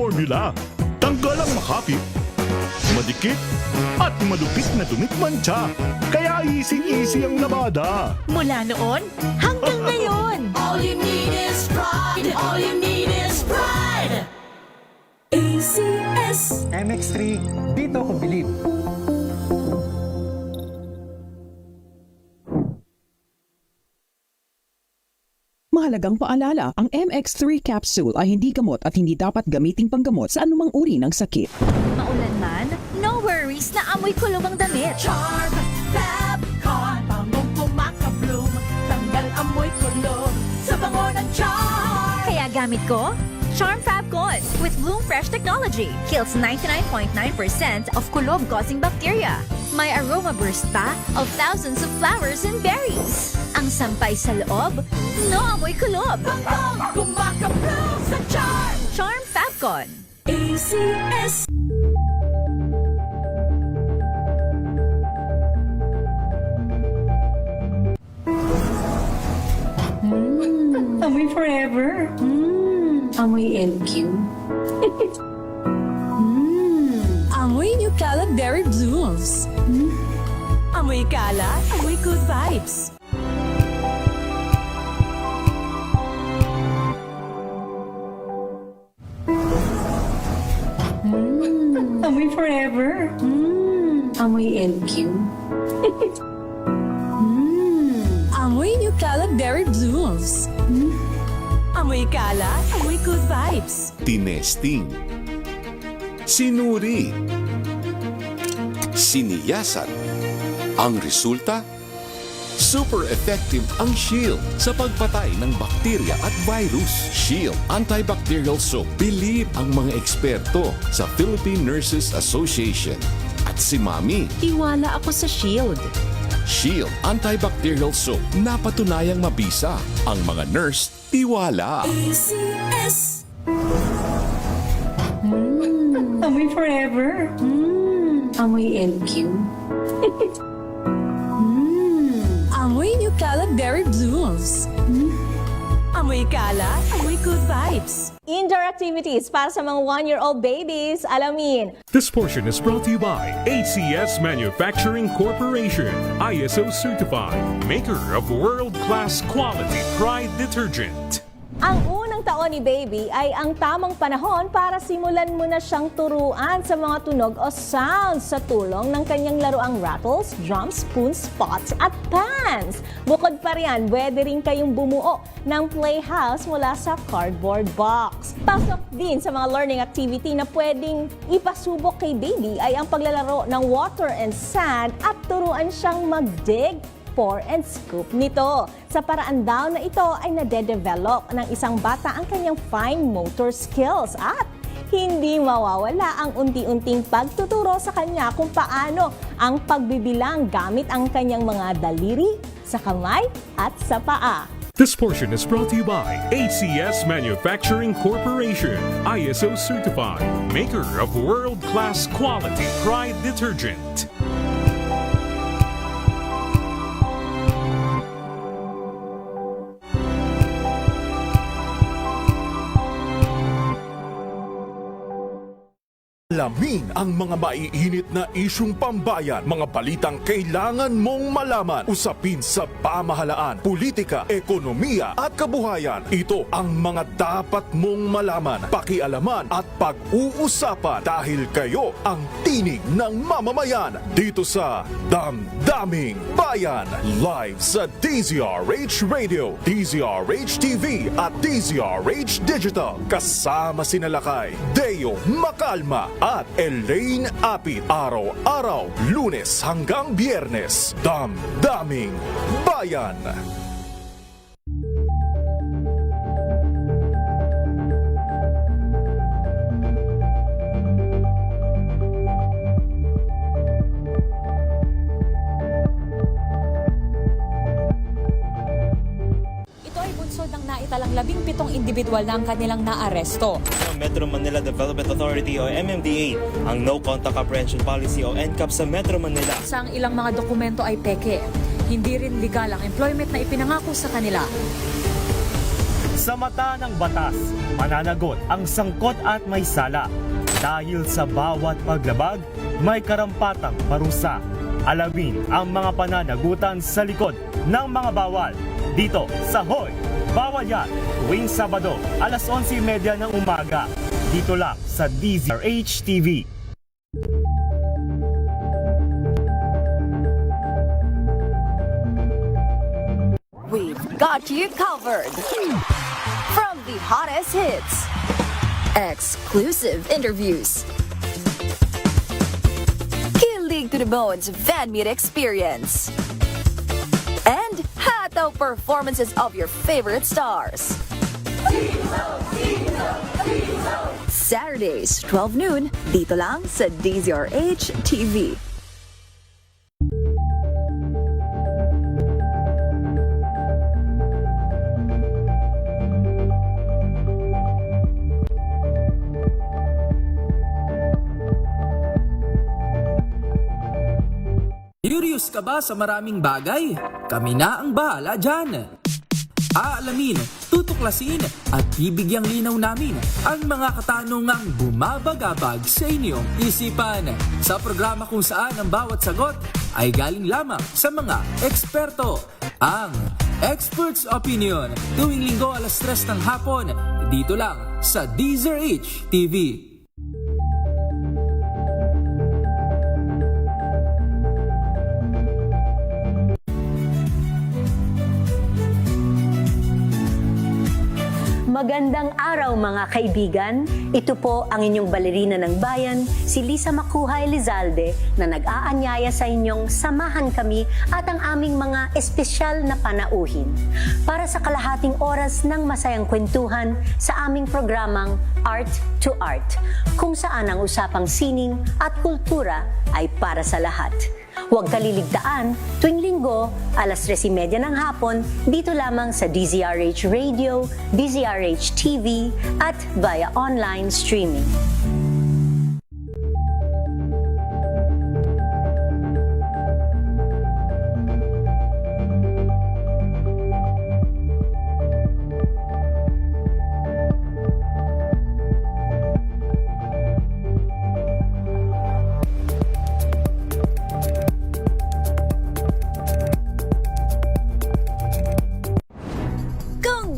Formula. Tanggal ang makapit, madikit, at malupit na dumit mancha. Kaya easy-easy ang labada. Mula noon hanggang ngayon. All you need is pride. All you need is pride. ACS. MX3, dito ko believe. Mahalagang paalala, ang MX3 capsule ay hindi gamot at hindi dapat gamiting panggamot sa anumang uri ng sakit. Maulan man, no worries na amoy kulog ang damit. Charm, Fab, Con, bangong pumakabloom. Tanggal amoy kulog sa bango ng charm. Kaya gamit ko, Charm Fab Con with Bloom Fresh Technology. Kills 99.9% of kulob-causing bacteria. May aroma burst pa of thousands of flowers and berries. Ang sampay sa loob, no amoy kulob. Bangong pumakabloom sa charm. Charm Fab Con. ACS. Amoy forever. Amoy LQ. Amoy New Calad Berry Blooms. Amoy kalat, amoy good vibes. Amoy forever. Amoy LQ. Amoy New Calad Berry Blooms. Amoy kalat, amoy good vibes. Tinesting, sinuri, siniyasan. Ang resulta? Super effective ang Shield sa pagpatay ng bakterya at virus. Shield Antibacterial Soap. Believe ang mga eksperto sa Philippine Nurses Association. At si Mami, Tiwala ako sa Shield. Shield Antibacterial Soap. Napatunayang mabisa. Ang mga nurse, tiwala. ACS. Amoy forever. Amoy LQ. Amoy New Calad Berry Blooms. Amoy kalat, amoy good vibes. Indoor activities para sa mga 1-year-old babies. Alamin, This portion is brought to you by ACS Manufacturing Corporation, ISO certified, maker of world-class quality Pride detergent. ang unang taon ni baby ay ang tamang panahon para simulan mo na siyang turuan sa mga tunog o sounds sa tulong ng kanyang laruang rattles, drums, spoons, pots at pans. Bukod pa riyan, pwede rin kayong bumuo ng playhouse mula sa cardboard box. Pasok din sa mga learning activity na pwedeng ipasubok kay baby ay ang paglalaro ng water and sand at turuan siyang mag-dig, pour and scoop nito. Sa paraan daw na ito ay nade-develop ng isang bata ang kanyang fine motor skills at hindi mawawala ang unti-unting pagtuturo sa kanya kung paano ang pagbibilang gamit ang kanyang mga daliri, sa kamay at sa paa. This portion is brought to you by ACS Manufacturing Corporation, ISO certified, maker of world-class quality Pride detergent. Alamin ang mga maiinit na isyung pambayan, mga balitang kailangan mong malaman, usapin sa pamahalaan, politika, ekonomiya at kabuhayan. Ito ang mga dapat mong malaman, pakialaman at pag-uusapan dahil kayo ang tinig ng mamamayan dito sa Damdaming Bayan. Live sa DZRH Radio, DZRH TV at DZRH Digital. Kasama sinalakay Deo Macalma at Elaine Apit. Araw-araw, Lunes hanggang Biyernes. Damdaming Bayan. Ito ay bunsod ng naitalang 17 individual na ang kanilang naaresto. Metro Manila Development Authority o MMDA ang No Contact Apprehension Policy o NCAP sa Metro Manila. Sa ang ilang mga dokumento ay peke. Hindi rin legal ang employment na ipinangako sa kanila. Sa mata ng batas, mananagot ang sangkot at may sala. Dahil sa bawat paglabag, may karampatang parusa. Alamin ang mga pananagutan sa likod ng mga bawal. Dito sa Hoy! Bawal Yan! Tuwing Sabado, alas 11:30 ng umaga. Dito lang sa DZRH TV. We've got you covered. From the hottest hits, exclusive interviews, kilig to the bones fan meet experience, and hataw performances of your favorite stars. Saturdays, 12 noon, dito lang sa DZRH TV. Curious ka ba sa maraming bagay? Kami na ang bahala dyan. Aalamin, tutuklasin at bibigyang linaw namin ang mga katanungang bumabagabag sa inyong isipan. Sa programa kung saan ang bawat sagot ay galing lamang sa mga eksperto. Ang Expert's Opinion, tuwing linggo alas 3 ng hapon, dito lang sa DZRH TV. Magandang araw mga kaibigan. Ito po ang inyong balerina ng bayan, si Lisa Makuhay Lizalde, na nag-aanyaya sa inyong samahan kami at ang aming mga espesyal na panauhin para sa kalahating oras ng masayang kwentuhan sa aming programang Art to Art, kung saan ang usapang sining at kultura ay para sa lahat. Huwag kaliligtaan, tuwing linggo, alas 3:30 ng hapon, dito lamang sa DZRH Radio, DZRH TV, at via online streaming.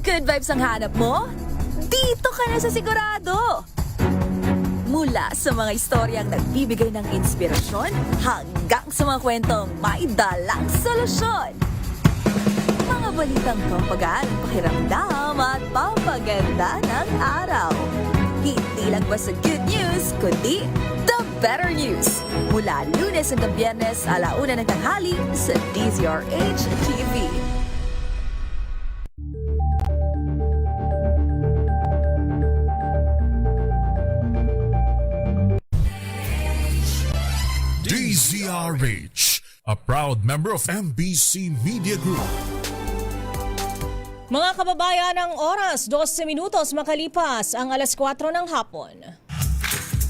Good vibes ang hanap mo? Dito ka na sa sigurado! Mula sa mga istoryang nagbibigay ng inspirasyon hanggang sa mga kwentong may dalang solusyon. Mga balitang pampagaan ang pakiramdam at papaganda ng araw. Hindi lang ba sa good news, kundi the better news. Mula Lunes hanggang Biyernes, 1:00 ng tanghali sa DZRH TV. DZRH, a proud member of MBC Media Group. Mga kababayan, ang oras, 12 minutos makalipas ang alas 4 ng hapon.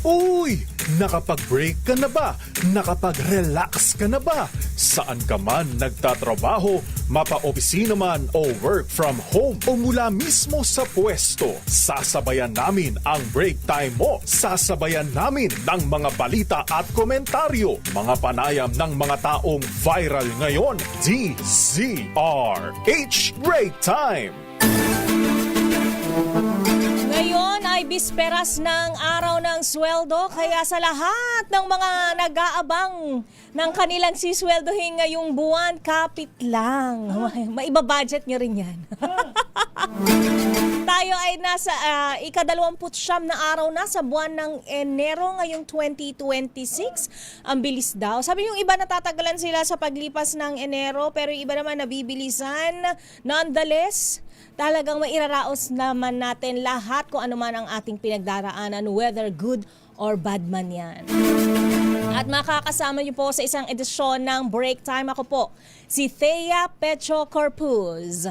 Uy! Nakapag-break ka na ba? Nakapag-relax ka na ba? Saan ka man nagtatrabaho, mapa-opisina man o work from home o mula mismo sa pwesto, sasabayan namin ang break time mo. Sasabayan namin ng mga balita at komentaryo, mga panayam ng mga taong viral ngayon. DZRH Break Time! Ngayon ay bisperas ng araw ng sweldo, kaya sa lahat ng mga nag-aabang ng kanilang sisweldohin ngayong buwan, kapit lang. Maibabudget nyo rin yan. Tayo ay nasa ika-29 na araw na sa buwan ng Enero ngayong 2026. Ang bilis daw. Sabi yung iba natatagalan sila sa paglipas ng Enero, pero yung iba naman nabibilisan. Nonetheless, talagang mairaraos naman natin lahat kung ano man ang ating pinagdaraanan, whether good or bad man yan. At makakasama niyo po sa isang edisyon ng Break Time. Ako po, si Thea Pecho Corpuz.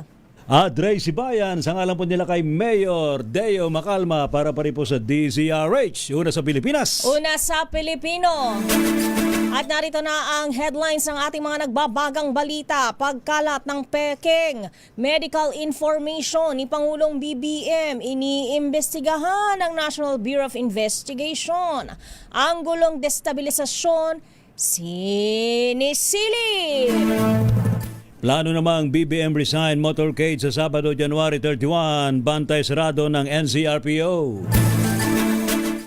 At Ray Sibayan, sa ngalan po nila kay Mayor Deo Macalma para pa rin po sa DZRH. Una sa Pilipinas. Una sa Pilipino. At narito na ang headlines ng ating mga nagbabagang balita. Pagkalat ng Peking medical information ni Pangulong BBM, iniimbestigahan ng National Bureau of Investigation. Ang gulong destabilisasyon, sinisilip. Plano namang BBM resign motorcade sa Sabado, January 31, bantay sarado ng NCRPO.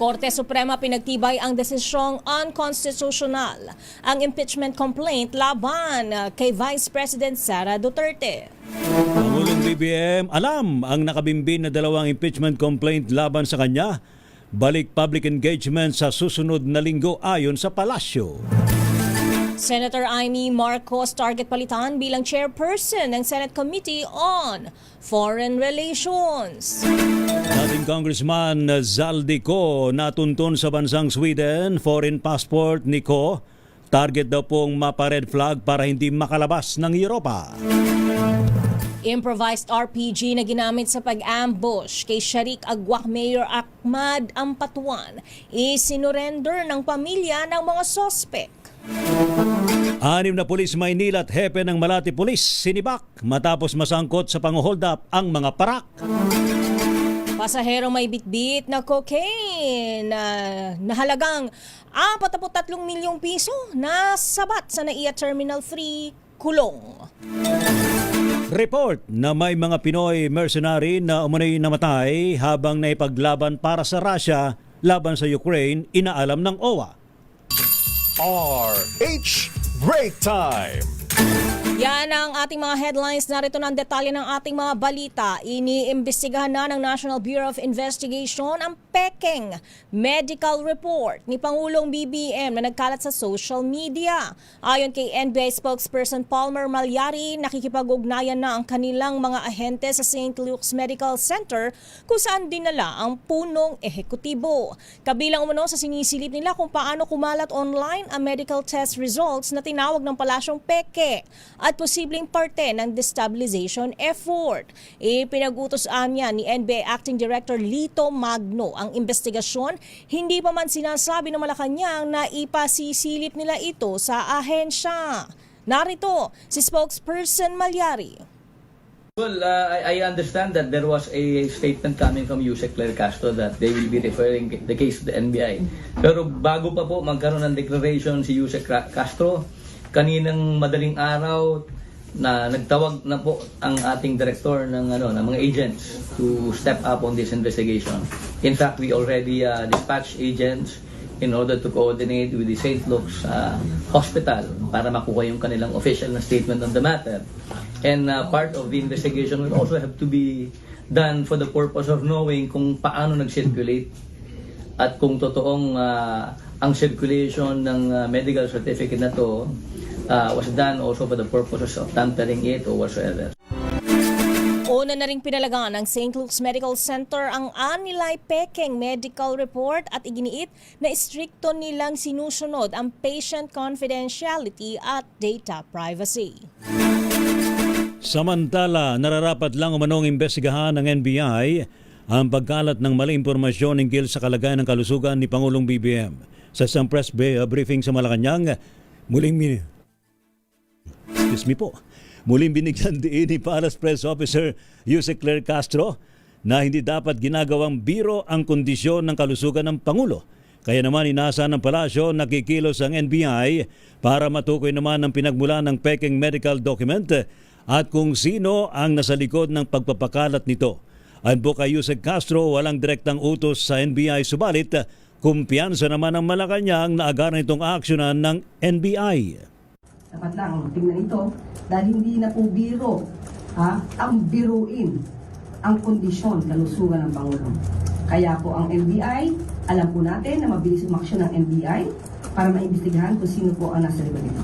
Korte Suprema pinagtibay ang desisyong unconstitutional ang impeachment complaint laban kay Vice President Sara Duterte. Pangulong BBM, alam ang nakabimbin na 2 impeachment complaint laban sa kanya. Balik public engagement sa susunod na linggo ayon sa palasyo. Senator Amy Marcos target palitan bilang chairperson ng Senate Committee on Foreign Relations. Dating Congressman Zaldi Ko natuntun sa bansang Sweden. Foreign passport ni Ko. Target daw pong mapa-red flag para hindi makalabas ng Europa. Improvised RPG na ginamit sa pag-ambush kay Sharik Agwak Mayor Ahmad Ampatuan isinurrender ng pamilya ng mga sospek. 6 na pulis Maynila at hepe ng Malati Police sinibak matapos masangkot sa pang-hold up ang mga parak. Pasahero may bitbit na cocaine na halagang 43 milyong piso na sabat sa NAIA Terminal 3 kulong. Report na may mga Pinoy mercenary na umunay namatay habang naipaglaban para sa Russia laban sa Ukraine, inaalam ng OWA. RH Break Time! Yan ang ating mga headlines. Narito na ang detalye ng ating mga balita. Iniimbestigahan na ng National Bureau of Investigation ang Peking medical report ni Pangulong BBM na nagkalat sa social media. Ayon kay NBI spokesperson Palmer Malyari, nakikipag-ugnayan na ang kanilang mga ahente sa St. Luke's Medical Center kung saan dinala ang punong ehekutibo. Kabilang umano sa sinisilip nila kung paano kumalat online ang medical test results na tinawag ng Palasyong Peke at posibleng parte ng destabilization effort. Ipinag-utos niya ni NBI Acting Director Lito Magno ang investigasyon. Hindi pa man sinasabi ng Malacanang na ipasisilip nila ito sa ahensya. Narito si spokesperson Malyari. Well, I understand that there was a statement coming from Yusek Claire Castro that they will be referring the case to the NBI. Pero bago pa po magkaroon ng declaration si Yusek Castro, kaninang madaling araw na nagtawag na po ang ating director ng mga agents to step up on this investigation. In fact, we already dispatched agents in order to coordinate with the St. Luke's Hospital para makuha yung kanilang official na statement on the matter. And part of the investigation will also have to be done for the purpose of knowing kung paano nag-circulate at kung totoong ang circulation ng medical certificate na to was done also for the purposes of tampering it or whatsoever. Una na ring pinalagaan ng St. Luke's Medical Center ang Anilay Peking medical report at iginiit na istrikto nilang sinusunod ang patient confidentiality at data privacy. Samantala, nararapat lang umanong imbestigahan ng NBI ang pagkalat ng maling impormasyon hinggil sa kalagayan ng kalusugan ni Pangulong BBM. Sa isang press briefing sa Malacanang, muling binigyan diin ni Palace Press Officer Yusek Claire Castro na hindi dapat ginagawang biro ang kondisyon ng kalusugan ng Pangulo. Kaya naman inasa ng palasyo na kikilos ang NBI para matukoy naman ang pinagmulan ng Peking medical document at kung sino ang nasa likod ng pagpapakalat nito. Ayon po kay Yusek Castro, walang direktang utos sa NBI, subalit kumpiyansa naman ang Malacanang na agaran itong aksyonan ng NBI. Dapat lang tingnan ito dahil hindi na po biro ang biruin ang kondisyon kalusugan ng Pangulo. Kaya po ang NBI, alam po natin na mabilis umaksyon ng NBI para maimbestigahan kung sino po ang nasa likod nito.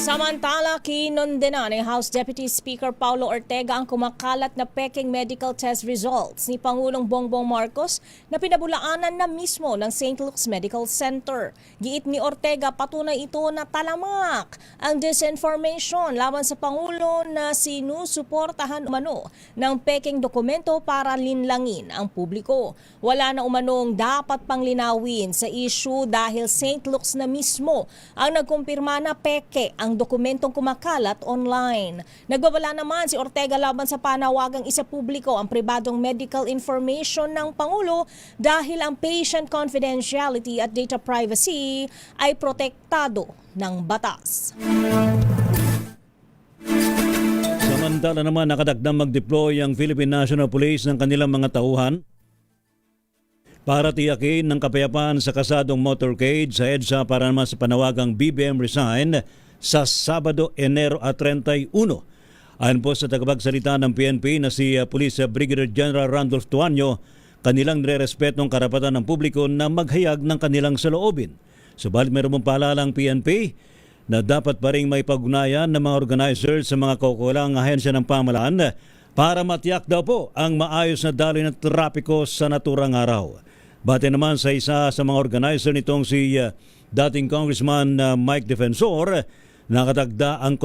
Samantala, kinondena ni House Deputy Speaker Paulo Ortega ang kumakalat na peking medical test results ni Pangulong Bongbong Marcos na pinabulaanan na mismo ng St. Luke's Medical Center. Giit ni Ortega, patunay ito na talamak ang disinformation laban sa Pangulo na sinusuportahan umano ng peking dokumento para linlangin ang publiko. Wala na umanong dapat pang linawin sa issue dahil St. Luke's na mismo ang nagkumpirma na peke ang dokumentong kumakalat online. Nagbabala naman si Ortega laban sa panawagang isa publiko ang pribadong medical information ng Pangulo dahil ang patient confidentiality at data privacy ay protektado ng batas. Samantala naman nakadagdang mag-deploy ang Philippine National Police ng kanilang mga tauhan para tiyakin ng kapayapaan sa kasadong motorcade sa EDSA para naman sa panawagang BBM Resign sa Sabado, Enero at 31. Ayon po sa tagapagsalita ng PNP na si Police Brigadier General Randolph Tuanyo, kanilang nire-respetong karapatan ng publiko na maghayag ng kanilang saloobin. Subalit mayroon pong paalala ang PNP na dapat pa rin may pag-ugnayan ng mga organizers sa mga kaukulang ahensya ng pamahalaan para matiyak daw po ang maayos na daloy ng trapiko sa naturang araw. Bate naman sa isa sa mga organizer nitong si dating Congressman Mike Defensor, nakatagda ang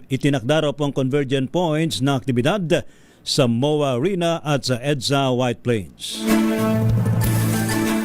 itinakda raw po ang convergent points na aktibidad sa MOA Arena at sa EDSA White Plains.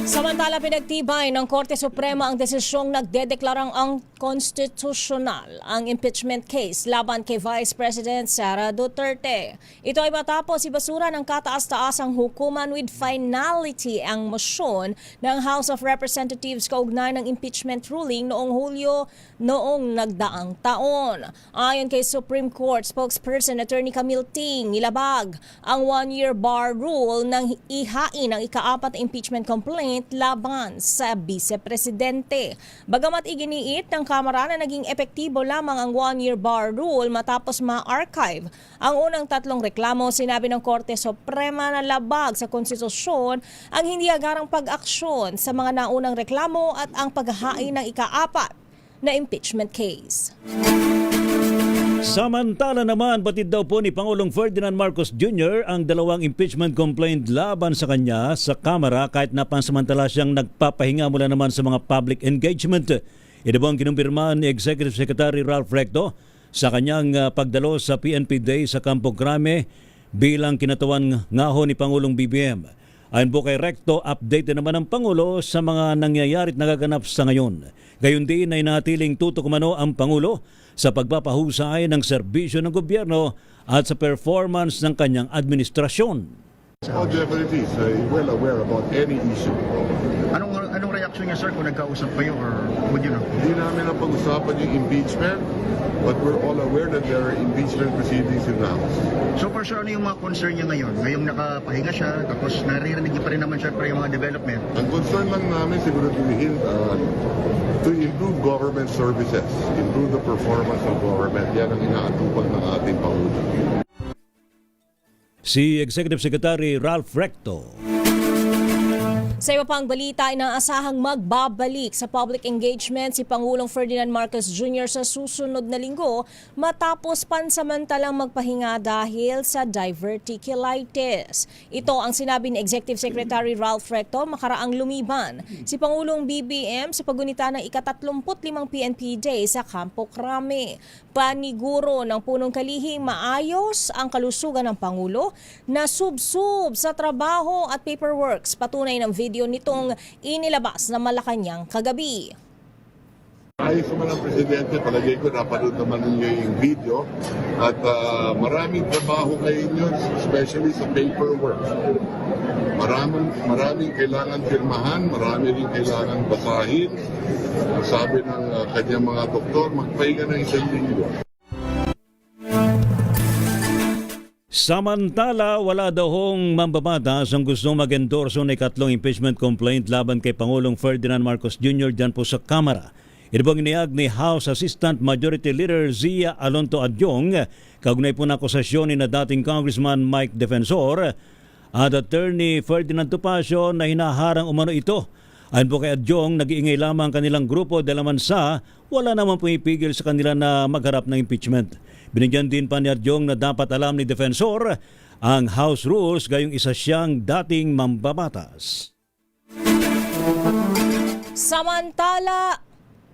Samantala, pinagtibay ng Korte Suprema ang desisyong nagdedeklarang ang konstitusyonal ang impeachment case laban kay Vice President Sara Duterte. Ito ay matapos ibasura ng kataas-taasang hukuman with finality ang motion ng House of Representatives kaugnay ng impeachment ruling noong Hulyo noong nagdaang taon. Ayon kay Supreme Court spokesperson Attorney Camille Ting, nilabag ang one-year bar rule ng ihain ang ika-4 na impeachment complaint laban sa Vice-Presidente. Bagamat iginiit ng Kamara na naging epektibo lamang ang one-year bar rule matapos ma-archive ang unang 3 reklamo, sinabi ng Korte Suprema na labag sa konstitusyon ang hindi agarang pag-aksyon sa mga naunang reklamo at ang paghahain ng ika-4 na impeachment case. Samantala naman, batid daw po ni Pangulong Ferdinand Marcos Jr. ang 2 impeachment complaint laban sa kanya sa Kamara kahit na pansamantala siyang nagpapahinga mula naman sa mga public engagement. Ito po ang kinumpirma ni Executive Secretary Ralph Recto sa kanyang pagdalo sa PNP Day sa Campo Crame bilang kinatawan ngaho ni Pangulong BBM. Ayon po kay Recto, update naman ng Pangulo sa mga nangyayari at nagaganap sa ngayon. Gayon din ay natiling tutok umano ang Pangulo sa pagpapahusay ng serbisyo ng gobyerno at sa performance ng kanyang administrasyon. Oh, definitely. Well aware about any issue. Anong reaksyon niya, sir, kung nagkausap kayo or would you know? Hindi namin ang pag-usapan yung impeachment, but we're all aware that there are impeachment proceedings in the House. So for sure, ano yung mga concern niya ngayon? Ngayong nakapahinga siya, tapos naririnig niya pa rin naman siya para yung mga development. Ang concern lang namin siguraduhin to improve government services, improve the performance of government. Yan ang inaatupag ng ating Pangulo. Si Executive Secretary Ralph Recto. Sa iba pang balita, inaasahang magbabalik sa public engagement si Pangulong Ferdinand Marcos Jr. sa susunod na linggo matapos pansamantalang magpahinga dahil sa diverticulitis. Ito ang sinabi ni Executive Secretary Ralph Recto makaraang lumiban si Pangulong BBM sa pagunita ng ika-35 PNP Day sa Campo Crame. Paniguro ng punong kalihim maayos ang kalusugan ng Pangulo na subsub sa trabaho at paperworks, patunay ng video nitong inilabas na Malacanang kagabi. Ayos naman ang Presidente, palagay ko napanood naman ninyo yung video at maraming trabaho ngayon yun, especially sa paperwork. Maraming kailangan firmahan, marami rin kailangan basahin. Sabi ng kanyang mga doktor, magpahinga ng 1 linggo. Samantala, wala daw hong mambabatas ang gustong mag-endorso ng 3 impeachment complaint laban kay Pangulong Ferdinand Marcos Jr. dyan po sa Kamara. Ito pong iniyag ni House Assistant Majority Leader Zia Alonto Adyong, kaugnay po na akusasyon ni na dating Congressman Mike Defensor at Attorney Ferdinand Topacio na hinaharang umano ito Ayon po kay Adyong, nag-iingay lamang kanilang grupo dahil naman wala naman pumipigil sa kanila na magharap ng impeachment. Binigyan din pa ni Adyong na dapat alam ni Defensor ang House rules gayong isa siyang dating mambabatas. Samantala,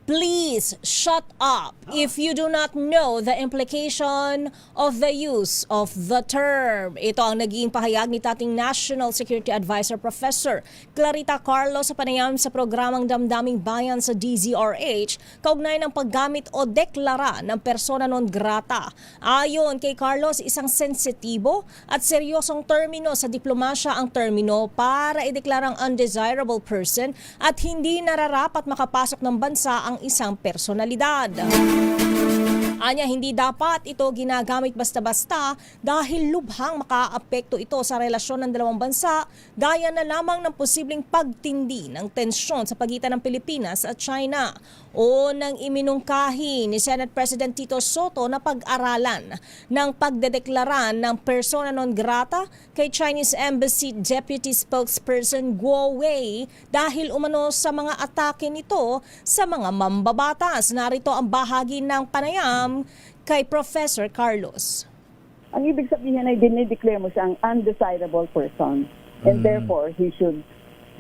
please shut up if you do not know the implication of the use of the term. Ito ang naging pahayag ni dating National Security Advisor Professor Clarita Carlos sa panayam sa programang Damdaming Bayan sa DZRH kaugnay ng paggamit o deklara ng persona non grata. Ayon kay Carlos, isang sensitibo at seryosong termino sa diplomasya ang termino para ideklarang undesirable person at hindi nararapat makapasok ng bansa ang isang personalidad. Anya, hindi dapat ito ginagamit basta-basta dahil lubhang makaapekto ito sa relasyon ng dalawang bansa, gaya na lamang ng posibleng pagtindi ng tensyon sa pagitan ng Pilipinas at China o nang iminungkahi ni Senate President Tito Soto na pag-aralan ng pagdedeklara ng persona non grata kay Chinese Embassy Deputy Spokesperson Guo Wei dahil umano sa mga atake nito sa mga mambabatas. Narito ang bahagi ng panayam kay Professor Carlos. Ang ibig sabihin ay dinideclare mo siyang undesirable person and therefore he should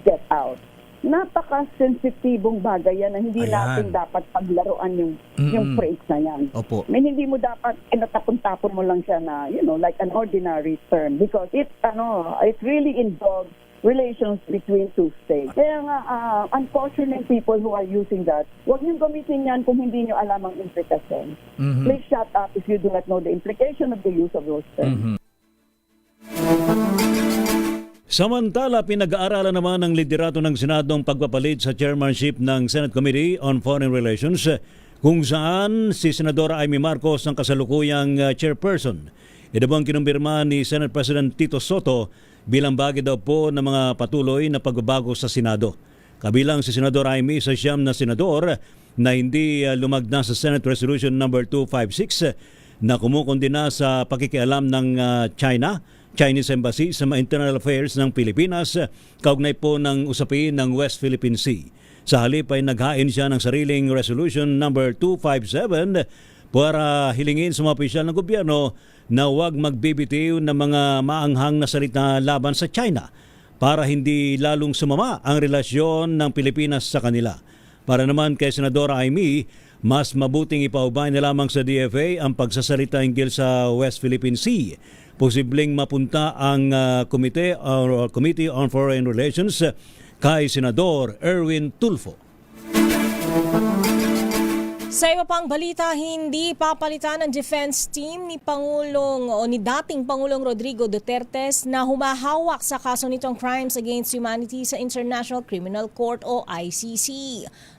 get out. Napaka-sensitibong bagay yan na hindi natin dapat paglaruan yung phrase na yan. Opo. I mean, hindi mo dapat inatapon-tapon mo lang siya na, like an ordinary term because it really involves relations between two states. Kaya nga, unfortunate people who are using that, huwag niyong gamitin yan kung hindi niyo alam ang implication. Please shut up if you do not know the implication of the use of those terms. Samantala, pinag-aaralan naman ng liderato ng Senado ang pagpapalit sa chairmanship ng Senate Committee on Foreign Relations kung saan si Senadora Amy Marcos ang kasalukuyang chairperson. Ito bang kinumpirma ni Senate President Tito Soto bilang bahagi daw po ng mga patuloy na pagbabago sa Senado. Kabilang si Senador Amy sa siyam na senador na hindi lumagda sa Senate Resolution number 256 na kumukondena sa pakikialam ng Chinese Embassy sa mga internal affairs ng Pilipinas kaugnay po ng usapin ng West Philippine Sea. Sa halip ay naghain siya ng sariling Resolution number 257 para hilingin sa mga opisyal ng gobyerno na huwag magbibitiw ng mga maanghang na salita laban sa China para hindi lalong sumama ang relasyon ng Pilipinas sa kanila. Para naman kay Senadora Amy, mas mabuting ipaubay na lamang sa DFA ang pagsasalita hinggil sa West Philippine Sea. Posibleng mapunta ang Committee on Foreign Relations kay Senador Erwin Tulfo. Sa iba pang balita, hindi papalitan ng defense team ni dating Pangulong Rodrigo Duterte na humahawak sa kaso nitong crimes against humanity sa International Criminal Court o ICC.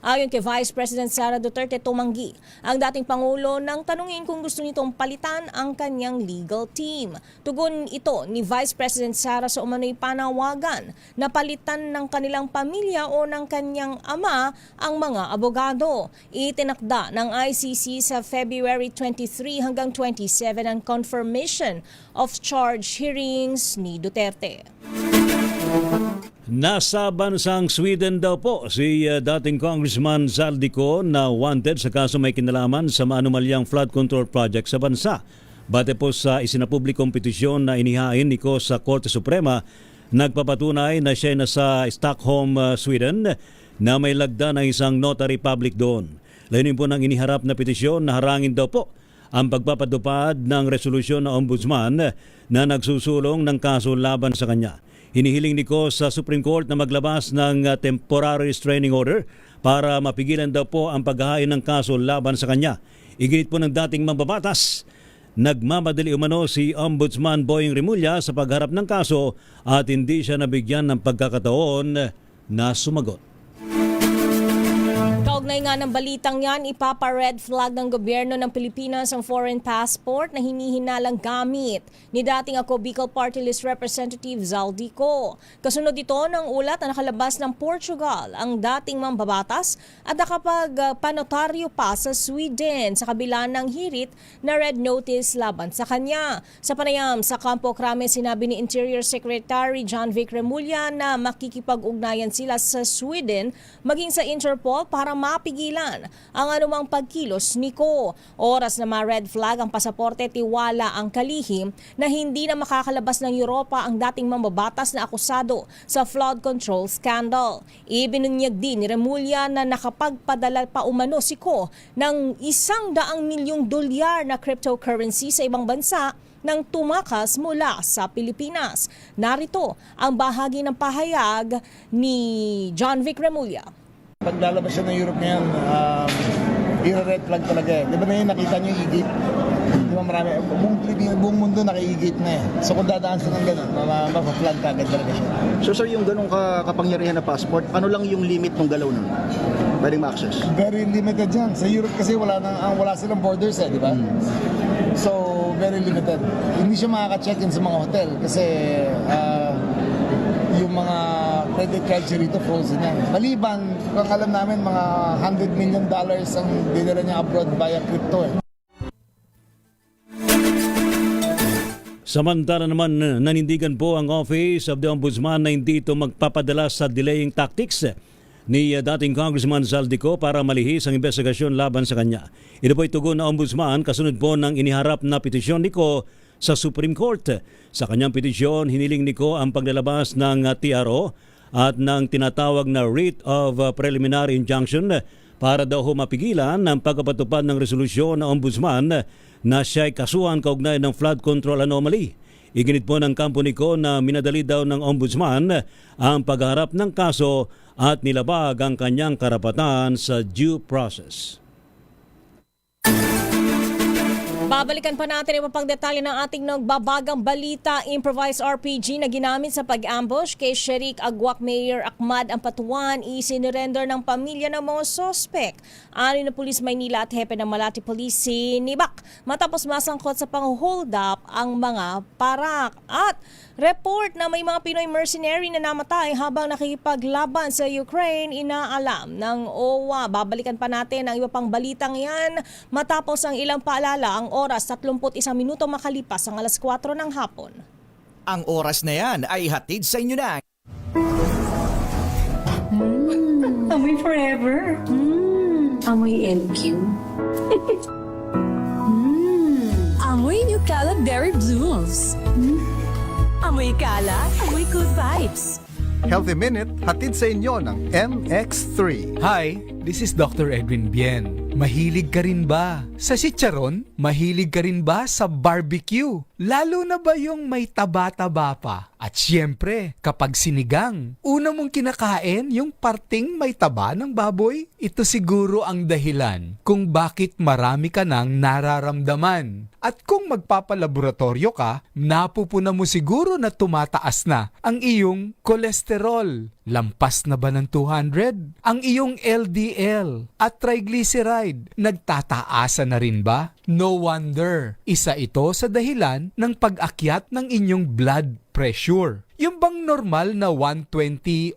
Ayon kay Vice President Sara Duterte, tumanggi ang dating Pangulo nang tanungin kung gusto nitong palitan ang kanyang legal team. Tugon ito ni Vice President Sara sa umano'y panawagan na palitan ng kanilang pamilya o ng kanyang ama ang mga abogado. Itinakda ng ICC sa February 23 hanggang 27 ang confirmation of charge hearings ni Duterte. Nasa bansang Sweden daw po si dating Congressman Zaldico na wanted sa kaso may kinalaman sa maanumalyang flood control project sa bansa. Bate po sa isinapublikong petisyon na inihain niko sa Korte Suprema, nagpapatunay na siya nasa Stockholm, Sweden na may lagda ng isang notary public doon. Layunin po ng iniharap na petisyon na harangin daw po ang pagpapatupad ng resolusyon ng ombudsman na nagsusulong ng kaso laban sa kanya. Hinihiling niko sa Supreme Court na maglabas ng temporary restraining order para mapigilan daw po ang paghahain ng kaso laban sa kanya. Iginit po ng dating mambabatas, nagmamadali umano si Ombudsman Boying Rimulya sa pagharap ng kaso at hindi siya nabigyan ng pagkakataon na sumagot. Kaugnay nga ng balitang yan, ipapa-red flag ng gobyerno ng Pilipinas ang foreign passport na hinihinalang gamit ni dating ako Bicol Party List Representative Zaldico. Kasunod ito ng ulat na nakalabas ng Portugal ang dating mambabatas at nakapagpanotaryo pa sa Sweden sa kabila ng hirit na red notice laban sa kanya. Sa panayam sa Campo Crame, sinabi ni Interior Secretary John Vic Remulla na makikipag-ugnayan sila sa Sweden maging sa Interpol para mapigilan ang anumang pagkilos ni Ko. Oras na ma-red flag ang pasaporte, tiwala ang kalihim na hindi na makakalabas ng Europa ang dating mambabatas na akusado sa flood control scandal. Ibinunyag din ni Remulla na nakapagpadala pa umano si Ko ng $100 milyong na cryptocurrency sa ibang bansa nang tumakas mula sa Pilipinas. Narito ang bahagi ng pahayag ni John Vic Remulla. Pag lalabas siya ng Europe ngayon, i-red flag talaga eh. Di ba na yun, nakita niyo yung igit? Di ba marami, buong mundo naka-igit na eh. So kung dadaan siya ng gano'n, mapa-flag ka agad talaga siya. So sir, yung ganong kapangyarihan na passport, ano lang yung limit ng galaw nun? Pwedeng ma-access? Very limited yan. Sa Europe kasi wala silang borders eh, di ba? So, very limited. Hindi siya makaka-check-in sa mga hotel kasi yung mga credit cards rito frozen yan. Maliban, kung alam namin, mga $100 million ang dinala niya abroad via crypto eh. Samantala naman, nanindigan po ang Office of the Ombudsman na hindi ito magpapadala sa delaying tactics ni dating Congressman Zaldico para malihis ang investigasyon laban sa kanya. Ito po tugon na Ombudsman kasunod po ng iniharap na petisyon ni Ko sa Supreme Court. Sa kanyang petisyon, hiniling ni Ko ang paglalabas ng TRO at ng tinatawag na writ of preliminary injunction para daw mapigilan ang pagpapatupad ng resolusyon ng Ombudsman na siya'y kasuhan kaugnay ng flood control anomaly. Iginit po ng kampo ni Ko na minadali daw ng Ombudsman ang pagharap ng kaso at nilabag ang kanyang karapatan sa due process. Babalikan pa natin ang pagdetalye ng ating nagbabagang balita. Improvised RPG na ginamit sa pag-ambush kay Sherik Agwak Mayor Ahmad Ampatuan isinurrender ng pamilya ng mga sospek. Ani na Pulis Maynila at Hepe ng Malati Police sinibak matapos masangkot sa pang-hold up ang mga parak. At report na may mga Pinoy mercenary na namatay habang nakikipaglaban sa Ukraine, inaalam ng OWA. Babalikan pa natin ang iba pang balitang yan matapos ang ilang paalala. Ang oras 31 minuto makalipas ang alas 4 ng hapon. Ang oras na yan ay hatid sa inyo na. Amoy forever. Amoy LQ. Amoy New Cala Berry Blooms. Amoy Cala, amoy good vibes. Healthy Minute, hatid sa inyo ng MX3. Hi, this is Dr. Edwin Bien. Mahilig ka rin ba sa chicharon? Mahilig ka rin ba sa barbecue? Lalo na ba yung may taba-taba pa? At syempre, kapag sinigang, una mong kinakain yung parting may taba ng baboy? Ito siguro ang dahilan kung bakit marami ka nang nararamdaman. At kung magpapalaboratorio ka, napupuna mo siguro na tumataas na ang iyong kolesterol. Lampas na ba ng 200? Ang iyong LDL at triglyceride, nagtataasa na rin ba? No wonder, isa ito sa dahilan ng pag-akyat ng inyong blood pressure. Yung bang normal na 120/80,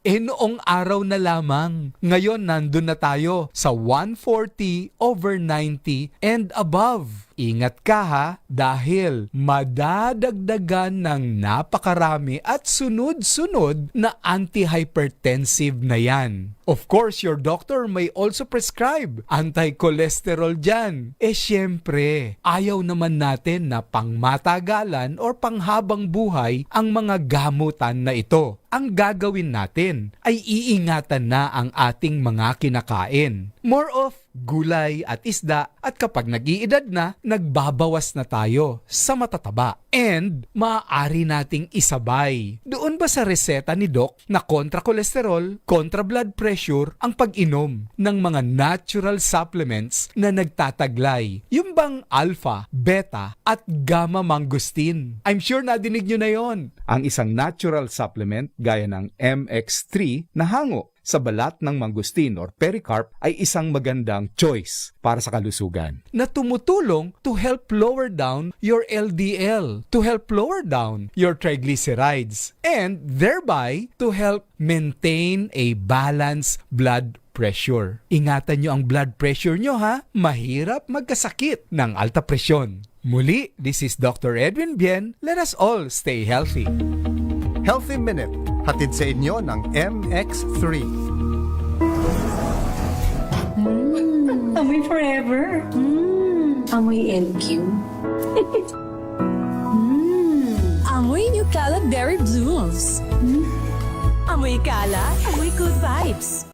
noong araw na lamang. Ngayon nandun na tayo sa 140/90 and above. Ingat ka ha, dahil madadagdagan ng napakarami at sunod-sunod na antihypertensive na yan. Of course, your doctor may also prescribe anti-cholesterol dyan. Syempre, ayaw naman natin na pangmatagalan or panghabang buhay ang mga gamutan na ito. Ang gagawin natin ay iingatan na ang ating mga kinakain. More of gulay at isda, at kapag nag-iedad na, nagbabawas na tayo sa matataba. And maaari nating isabay. Doon ba sa reseta ni Doc na kontra kolesterol, kontra blood pressure ang pag-inom ng mga natural supplements na nagtataglay? Yung bang alpha, beta at gamma mangosteen? I'm sure nadinig nyo na yon. Ang isang natural supplement gaya ng MX3 na hango sa balat ng mangustin or pericarp ay isang magandang choice para sa kalusugan na tumutulong to help lower down your LDL, to help lower down your triglycerides, and thereby to help maintain a balanced blood pressure. Ingatan nyo ang blood pressure nyo ha, mahirap magkasakit ng alta presyon. Muli, this is Dr. Edwin Bien. Let us all stay healthy. Healthy Minute, hatid sa inyo ng MX3. Amoy forever. Amoy LQ. Amoy New Caleb Berry Blooms. Amoy Kala, amoy good vibes.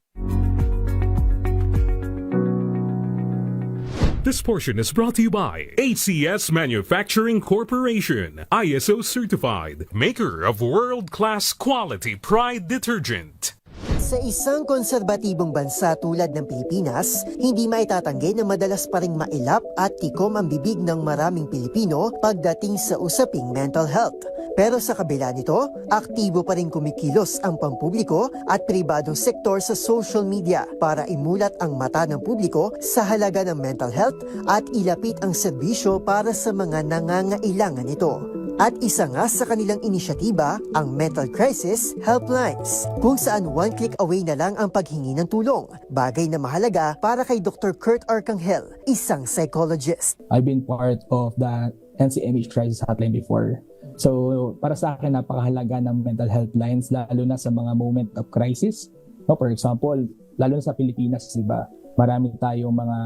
This portion is brought to you by ACS Manufacturing Corporation, ISO certified, maker of world-class quality Pride detergent. Sa isang konserbatibong bansa tulad ng Pilipinas, hindi maitatanggi na madalas pa ring mailap at tikom ang bibig ng maraming Pilipino pagdating sa usaping mental health. Pero sa kabila nito, aktibo pa rin kumikilos ang pampubliko at pribadong sektor sa social media para imulat ang mata ng publiko sa halaga ng mental health at ilapit ang serbisyo para sa mga nangangailangan nito. At isa nga sa kanilang inisyatiba, ang Mental Crisis Helplines, kung saan one click away na lang ang paghingi ng tulong. Bagay na mahalaga para kay Dr. Kurt Arcangel, isang psychologist. I've been part of the NCMH Crisis Hotline before. So para sa akin, napakahalaga ng mental health lines, lalo na sa mga moment of crisis. No, for example, lalo na sa Pilipinas, diba? Marami tayong mga,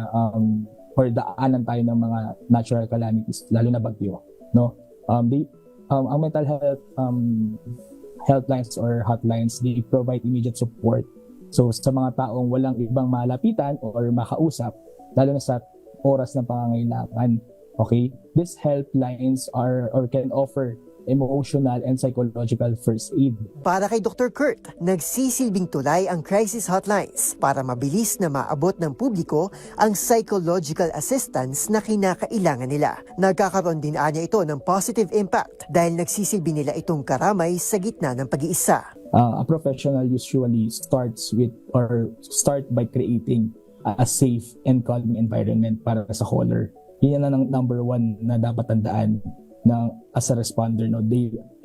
or daanan tayo ng mga natural calamities, lalo na bagyo. No? Ang mental health helplines or hotlines, they provide immediate support. So sa mga taong walang ibang malapitan or makausap, lalo na sa oras ng pangangailangan, okay? These helplines are or can offer emotional and psychological first aid. Para kay Dr. Kurt, nagsisilbing tulay ang crisis hotlines para mabilis na maabot ng publiko ang psychological assistance na kinakailangan nila. Nagkakaroon din anya ito ng positive impact dahil nagsisilbi nila itong karamay sa gitna ng pag-iisa. A professional usually start by creating a safe and calming environment para sa caller. Yan ang number one na dapat tandaan na as a responder, no,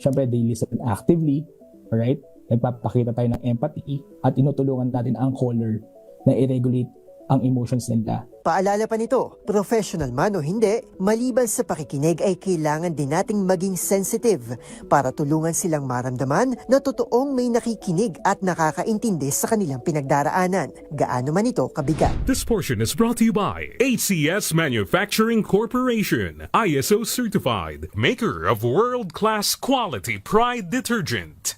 syempre they listen actively, alright? Nagpapakita tayo ng empathy at inutulungan natin ang caller na i-regulate ang emotions nila. Paalala pa nito, professional man o hindi, maliban sa pakikinig ay kailangan din nating maging sensitive para tulungan silang maramdaman na totoong may nakikinig at nakakaintindi sa kanilang pinagdaraanan. Gaano man ito kabigat. This portion is brought to you by ACS Manufacturing Corporation, ISO certified, maker of world-class quality Pride detergent.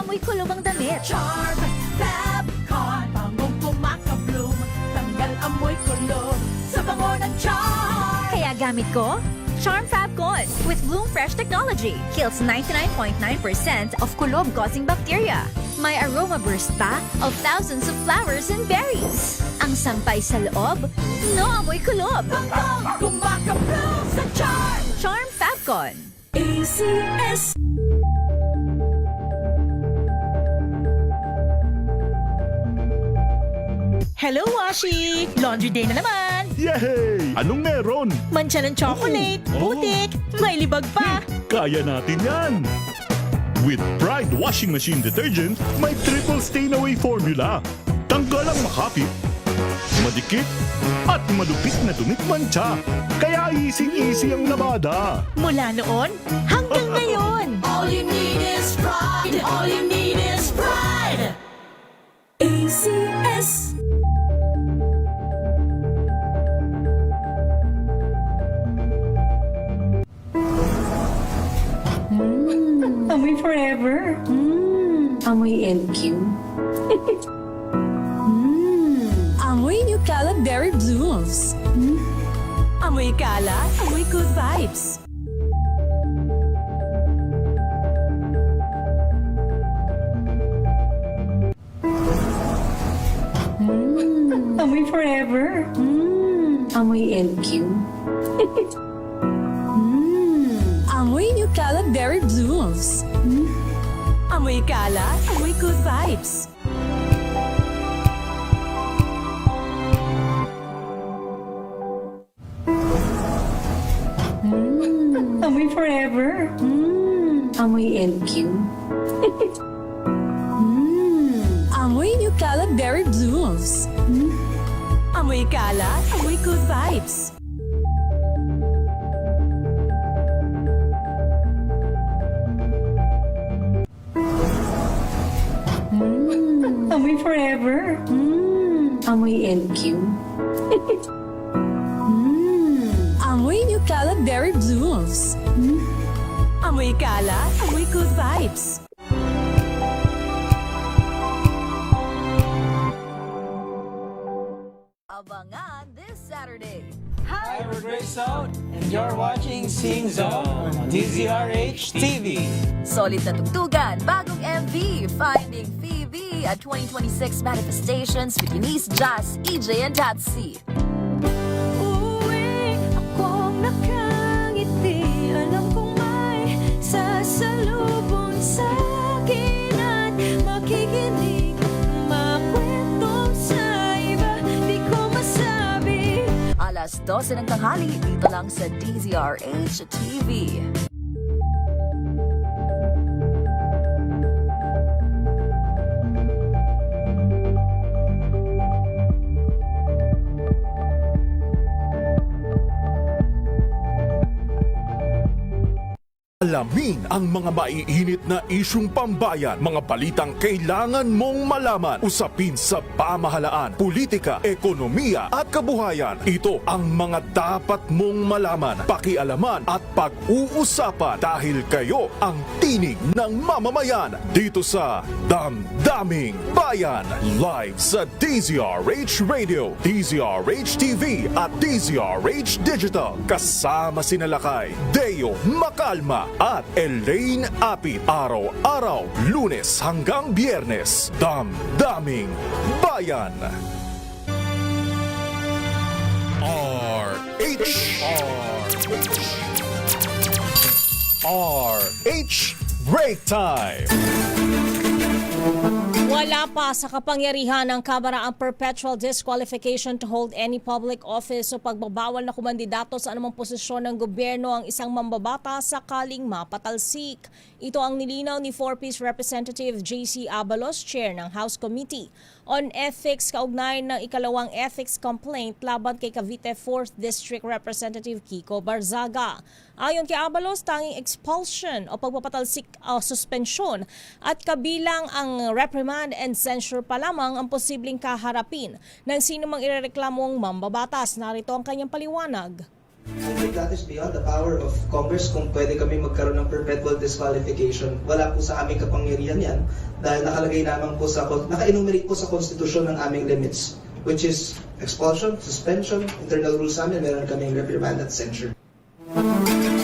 Amoy kulob ang damit. Charm, Fabcon, bangong kumaka-bloom, tanggal amoy kulob sa bango ng Charm. Kaya gamit ko, Charm Fabcon with Bloom Fresh technology. Kills 99.9% of kulob-causing bacteria. May aroma burst pa of thousands of flowers and berries. Ang sampay sa loob, no amoy kulob. Bangong kumaka-bloom sa Charm. Charm Fabcon. ACS. Hello, Washi! Laundry day na naman! Yay! Anong meron? Mancha ng chocolate, putik, may libag pa. Kaya natin yan! With Pride Washing Machine Detergent, may triple stain-away formula. Tanggal ang makapit, madikit, at malupit na dumit mancha. Kaya easy-easy ang labada. Mula noon hanggang ngayon. All you need is pride. All you need is pride. ACS. Amoy forever. Amoy LQ. Amoy New Caleb Berry Blooms. Amoy Kala, amoy good vibes. Amoy forever. Amoy LQ. Amoy New Caleb Berry Blooms. Amoy kalat, amoy good vibes. Amoy forever. Amoy LQ. Amoy New Caleb Berry Blooms. Amoy kalat, amoy good vibes. Amoy forever. Amoy LQ. Amoy New Caleb Berry Blooms. Amoy kalat, amoy good vibes. Abangan this Saturday. Hi, we're Grace Out, and you're watching Sing Zone on DZRH TV. Solid na tugtugan, bagong MV, Finding Phoebe at 2026 manifestations with Eunice, Jazz, EJ, and Tatsi. Uwi akong nakangiti. Alam kong may sasalubong sa akin at makikinig. Makwentong sa iba, di ko masabi. Alas 12 ng tanghali, dito lang sa DZRH TV. Alamin ang mga maiinit na isyung pambayan, mga balitang kailangan mong malaman, usapin sa pamahalaan, politika, ekonomiya at kabuhayan. Ito ang mga dapat mong malaman, pakialaman at pag-uusapan dahil kayo ang tinig ng mamamayan dito sa Damdaming Bayan. Live sa DZRH Radio, DZRH TV at DZRH Digital. Kasama sina Lakay, Deo Makalma at Elaine Apit. Araw-araw, Lunes hanggang Biyernes. Damdaming Bayan. RH Break Time. Wala pa sa kapangyarihan ng Kamara ang perpetual disqualification to hold any public office o pagbabawal na kumandidato sa anumang posisyon ng gobyerno ang isang mambabata sakaling mapatalsik. Ito ang nilinaw ni 4Ps Representative JC Abalos, Chair ng House Committee on Ethics kaugnay ng ikalawang ethics complaint laban kay Cavite 4th District Representative Kiko Barzaga. Ayon kay Abalos, tanging expulsion o pagpapatalsik o suspensyon at kabilang ang reprimand and censure pa lamang ang posibleng kaharapin ng sino mang irereklamong mambabatas. Narito ang kanyang paliwanag. I think that is beyond the power of Congress kung pwede kami magkaroon ng perpetual disqualification. Wala po sa aming kapangyarihan yan dahil nakalagay naman po naka-enumerate po sa konstitusyon ng aming limits, which is expulsion, suspension, internal rules namin, meron kaming reprimand at censure.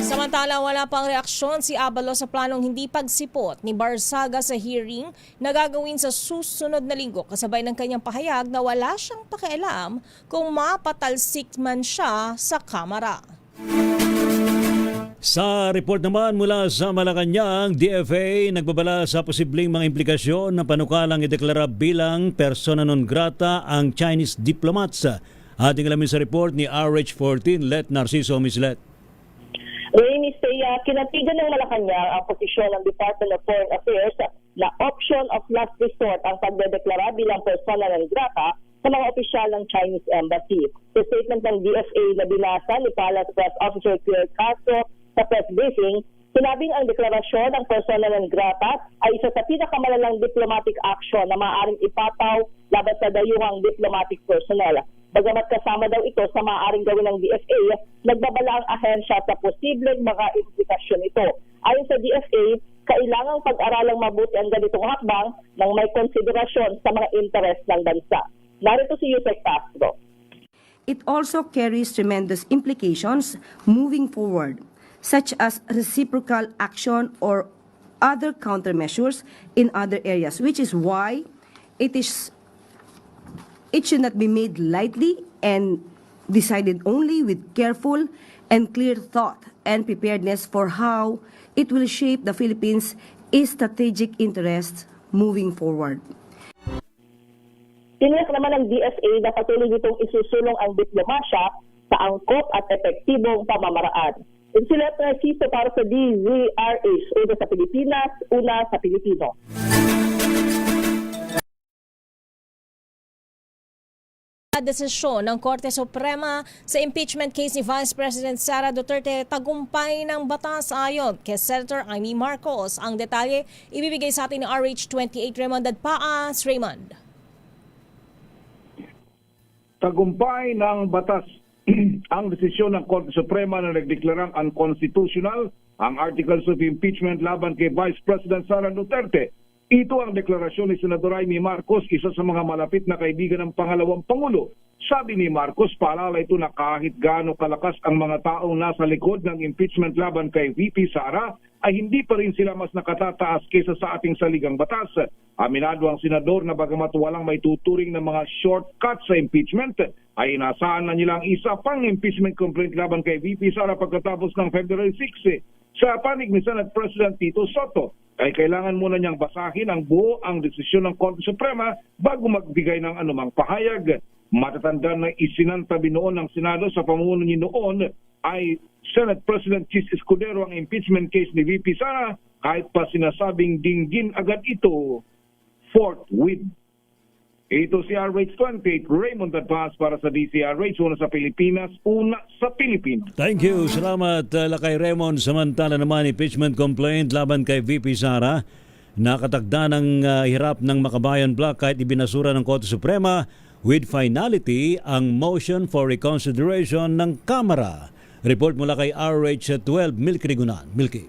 Samantala, wala pang reaksyon si Abalos sa planong hindi pagsipot ni Barzaga sa hearing na gagawin sa susunod na linggo kasabay ng kanyang pahayag na wala siyang pakialam kung mapatalsik man siya sa Kamara. Sa report naman mula sa Malacanang, DFA nagbabala sa posibleng mga implikasyon na panukalang ideklara bilang persona non grata ang Chinese diplomats. Ating alamin sa report ni RH14, Let Narciso Mislet. Rainy Steya, kinatigan ng Malacanang ang posisyon ng Department of Foreign Affairs na option of last resort ang pagdedeklara bilang persona non grata sa mga opisyal ng Chinese Embassy. Sa statement ng DFA na binasa ni Palace Press Officer Claire Castro sa press briefing, sinabing ang deklarasyon ng persona non grata ay isa sa pinakamalalang diplomatic action na maaaring ipataw laban sa dayuhang diplomatic personnel. Bagamat kasama daw ito sa maaaring gawin ng DFA, nagbabala ang ahensya sa posibleng mga implikasyon ito. Ayon sa DFA, kailangang pag-aralang mabuti ang ganitong hakbang nang may konsiderasyon sa mga interes ng bansa. Narito si Yusek Castro. It also carries tremendous implications moving forward, such as reciprocal action or other countermeasures in other areas, which is why it is It should not be made lightly and decided only with careful and clear thought and preparedness for how it will shape the Philippines' strategic interests moving forward. Tiniyak naman ng DFA na patuloy nitong isusulong ang diplomasya sa angkop at epektibong pamamaraan. Sila Narciso para sa DZRH, una sa Pilipinas, una sa Pilipino. Desisyon ng Korte Suprema sa impeachment case ni Vice President Sara Duterte, tagumpay ng batas ayon kay Senator Amy Marcos. Ang detalye ibibigay sa atin ni RH28 Raymond Dadpaas. Raymond. Tagumpay ng batas ang desisyon ng Korte Suprema na nagdeklarang unconstitutional ang articles of impeachment laban kay Vice President Sara Duterte. Ito ang deklarasyon ni Senador Amy Marcos, isa sa mga malapit na kaibigan ng pangalawang Pangulo. Sabi ni Marcos, paalala ito na kahit gaano kalakas ang mga taong nasa likod ng impeachment laban kay VP Sara, ay hindi pa rin sila mas nakatataas kaysa sa ating saligang batas. Aminado ang senador na bagamat walang may tuturing ng mga shortcut sa impeachment, ay inaasahan na nilang isa pang impeachment complaint laban kay VP Sara pagkatapos ng February 6. Sa panig ni Senate President Tito Soto, ay kailangan muna niyang basahin ang buo ang desisyon ng Korte Suprema bago magbigay ng anumang pahayag. Matatanda na isinantabi noon ng Senado sa pamuno ni noon ay Senate President Chis Escudero ang impeachment case ni VP Sara kahit pa sinasabing dinggin agad ito forthwith. Ito si RH28 Raymond Dadpaas para sa DZRH, una sa Pilipinas, una sa Pilipinas. Thank you. Salamat Lakay Raymond. Samantala naman impeachment complaint laban kay VP Sara. Nakatagda ng hirap ng Makabayan Bloc kahit ibinasura ng Korte Suprema with finality ang motion for reconsideration ng Kamara. Report mula kay RH12 Milky Rigunan. Milky.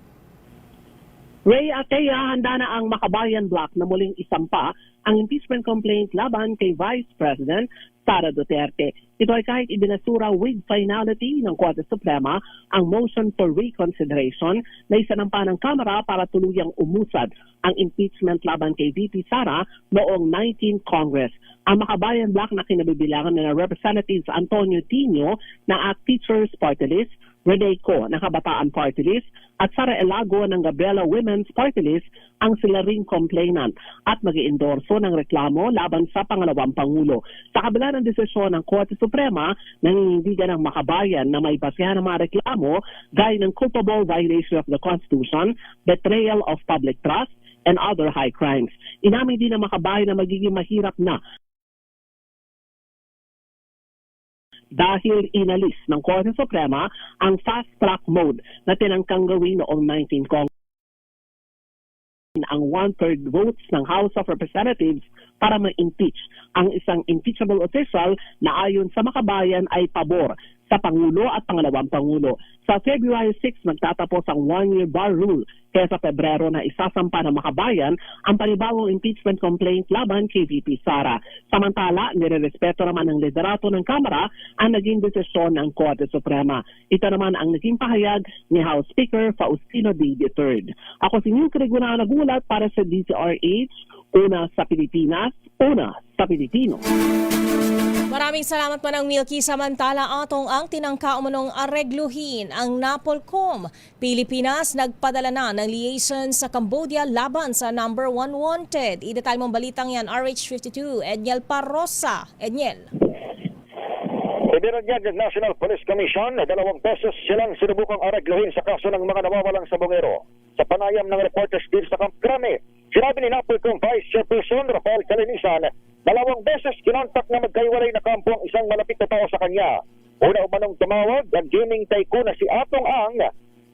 Ray Atea, handa na ang Makabayan Bloc na muling isampa ang impeachment complaint laban kay Vice President Sara Duterte. Ito ay kahit ibinasura with finality ng Korte Suprema ang motion for reconsideration na isanampa ng Kamara para tuluyang umusad ang impeachment laban kay VP Sara noong 19th Congress. Ang Makabayan Bloc na kinabibilangan na Representatives Antonio Tino ng ACT Teachers Party List, Rene Co ng Kabataan Party List at Sara Elago ng Gabriela Women's Party List ang sila ring complainant at mag-iendorso ng reklamo laban sa pangalawang Pangulo. Sa kabila ng desisyon ng Korte Suprema, nangingibigan ng Makabayan na may basehan ng mga reklamo gaya ng culpable violation of the Constitution, betrayal of public trust, and other high crimes. Inamin din ng Makabayan na magiging mahirap na dahil inalis ng Korte Suprema ang fast-track mode na tinangkang gawin noong 19th Congress ang 1/3 votes ng House of Representatives para ma-impeach ang isang impeachable official na ayon sa Makabayan ay pabor sa Pangulo at Pangalawang Pangulo. Sa February 6, magtatapos ang one-year bar rule kaya sa Pebrero na isasampa ng Makabayan ang panibagong impeachment complaint laban kay VP Sara. Samantala, nirerespeto naman ng liderato ng Kamara ang naging desisyon ng Korte Suprema. Ito naman ang naging pahayag ni House Speaker Faustino D. III. Ako si Milky Rigunan, nagulat para sa DZRH, una sa Pilipinas, una sa Pilipino. Maraming salamat pa ng Milky. Samantala atong ang tinangka umunong aregluhin ang NAPOLCOM. Pilipinas nagpadala na ng liaison sa Cambodia laban sa number 1 wanted. Idetalye mong balitang yan, RH52, Edniel Parrosa. Edniel. Ibinagyan ng National Police Commission na 2 beses silang sinubukang aregluhin sa kaso ng mga nawawalang sabongero. Sa panayam ng Reporters Team sa Camp Crame, sinabi ni NAPOLCOM Vice Chairperson Rafael Calinisan, 2 beses kinontak na magkaiwalay na kampo ang isang malapit na tao sa kanya. Una umanong tumawag ang gaming tycoon na si Atong Ang,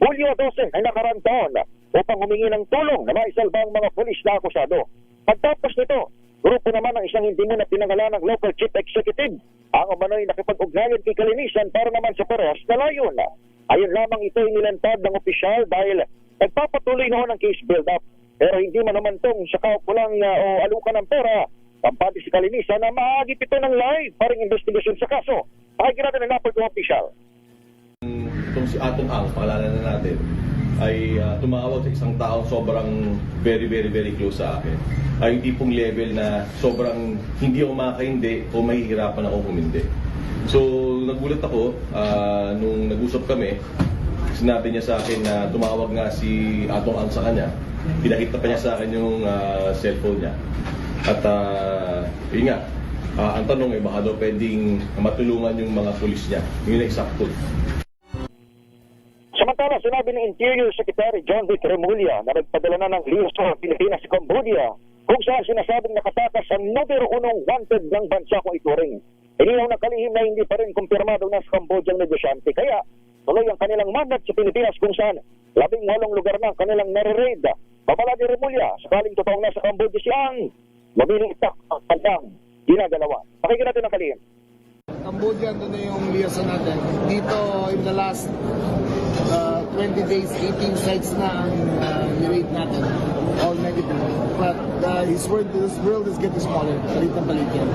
Hulyo 12 ay nakarang taon upang humingi ng tulong na maisalba ang mga pulis na akusado. Pagtapos nito, grupo naman ng isang hindi mo na pinangalan ng local chief executive ang umano'y nakipag-ugnayan kay Kalinisan para naman sa parehas na layon. Ayun lamang ito ay nilantad ng opisyal dahil nagpapatuloy noon ang case build-up. Pero hindi man naman itong sa kaukulang o alukan ng pera, pampati si Kalinisan na maagip ito ng live paring investigasyon sa kaso. Pakikita natin ng NAPOLCOM opisyal. Itong si Atong Ang, pangalanan na natin, ay tumawag sa isang taong sobrang very close sa akin. Ay yung tipong level na sobrang hindi ako makakaindi o mahihirapan ako humindi. So nagulat ako nung nag-usap kami, sinabi niya sa akin na tumawag nga si Atong Ang sa kanya. Pinakita pa niya sa akin yung cellphone niya. At yun nga, ang tanong ay baka daw pwedeng matulungan yung mga pulis niya. Yun na eksakto. Samantala, sinabi ng Interior Secretary John Vic Remulla na nagpadala na ng listo ng Pilipinas sa Cambodia kung saan sinasabing nakatakas sa numero 1 wanted ng bansa kung ituring. Inihaw ng kalihim na hindi pa rin kumpirmado na sa Cambodian negosyante. Kaya tuloy ang kanilang mandat sa Pilipinas kung saan 18 lugar na ang kanilang nare-raid. Babala ni Remulla, sakaling totoong nasa Cambodia siyang mabiling itak ang kanyang ginagalawan. Pakinggan natin ang kalihim. Cambodia, doon na yung liaison natin. Dito, in the last 20 days, 18 sites na ang i-rate natin. All negative. But his world is getting smaller. Palit ng palit yan.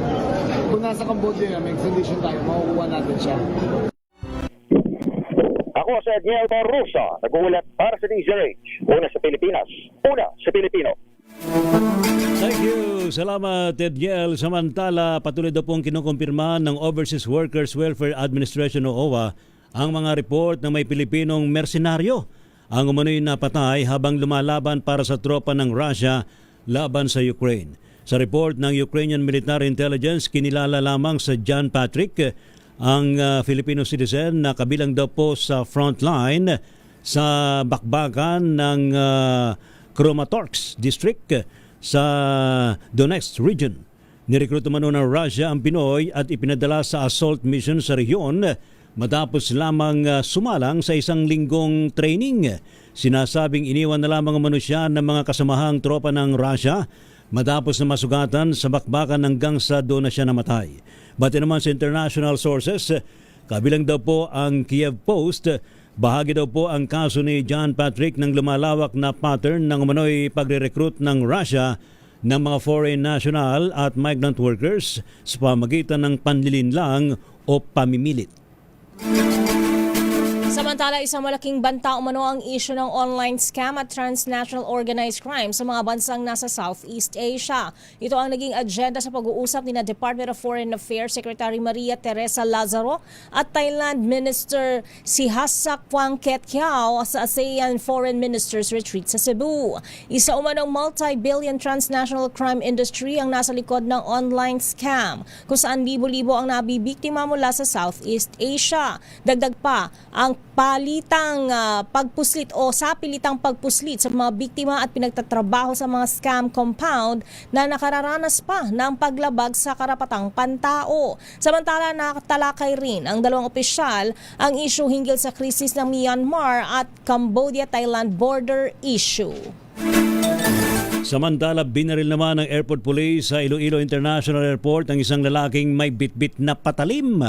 Kung nasa Cambodia, may extradition tayo, makukuha natin siya. Ako si Edniel Barrosa, nag-uulat para sa DZRH. Una sa Pilipinas, una sa Pilipino. Thank you. Salamat, Edniel. Samantala, patuloy daw pong kinukumpirma ng Overseas Workers Welfare Administration o OWA ang mga report na may Pilipinong mersenaryo ang umano'y napatay habang lumalaban para sa tropa ng Russia laban sa Ukraine. Sa report ng Ukrainian Military Intelligence, kinilala lamang sa John Patrick, ang Filipino citizen na kabilang daw po sa frontline sa bakbakan ng Kramatorsk District sa Donetsk region. Nirekruto man ng Russia ang Pinoy at ipinadala sa assault mission sa rehiyon matapos lamang sumalang sa isang linggong training. Sinasabing iniwan na lamang umano siya ng mga kasamahang tropa ng Russia matapos na masugatan sa bakbakan hanggang sa doon na siya namatay. Bati naman sa international sources, kabilang daw po ang Kiev Post, bahagi daw po ang kaso ni John Patrick ng lumalawak na pattern ng umano'y pagre-recruit ng Russia ng mga foreign national at migrant workers sa pamagitan ng panlilinlang o pamimilit. Samantala, isang malaking banta umano ang issue ng online scam at transnational organized crime sa mga bansang nasa Southeast Asia. Ito ang naging agenda sa pag-uusap ni Department of Foreign Affairs Secretary Maria Teresa Lazaro at Thailand Minister Sihasak Phuangketkiao sa ASEAN Foreign Ministers Retreat sa Cebu. Isa umanong multi-billion transnational crime industry ang nasa likod ng online scam kung saan libo-libo ang nabibiktima mula sa Southeast Asia. Dagdag pa ang palitang pagpuslit o sapilitang pagpuslit sa mga biktima at pinagtatrabaho sa mga scam compound na nakararanas pa ng paglabag sa karapatang pantao. Samantala, nakatalakay rin ang dalawang opisyal ang issue hinggil sa krisis ng Myanmar at Cambodia-Thailand border issue. Samantala, binaril naman ng airport police sa Iloilo International Airport ang isang lalaking may bitbit na patalim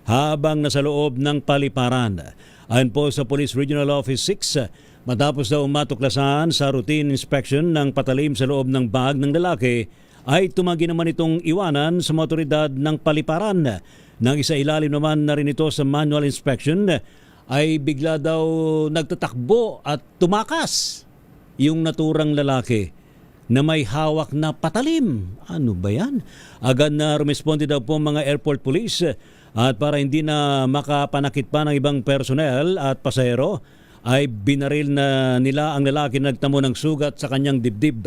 habang nasa loob ng paliparan. Ayon po sa Police Regional Office 6, matapos daw matuklasan sa routine inspection ng patalim sa loob ng bag ng lalaki, ay tumanggi naman itong iwanan sa mga otoridad ng paliparan. Nang isa ilalim naman na rin ito sa manual inspection, ay bigla daw nagtatakbo at tumakas yung naturang lalaki na may hawak na patalim. Ano ba yan? Agad na rumesponde daw po mga airport police at para hindi na makapanakit pa ng ibang personnel at pasahero ay binaril na nila ang lalaki na nagtamo ng sugat sa kanyang dibdib.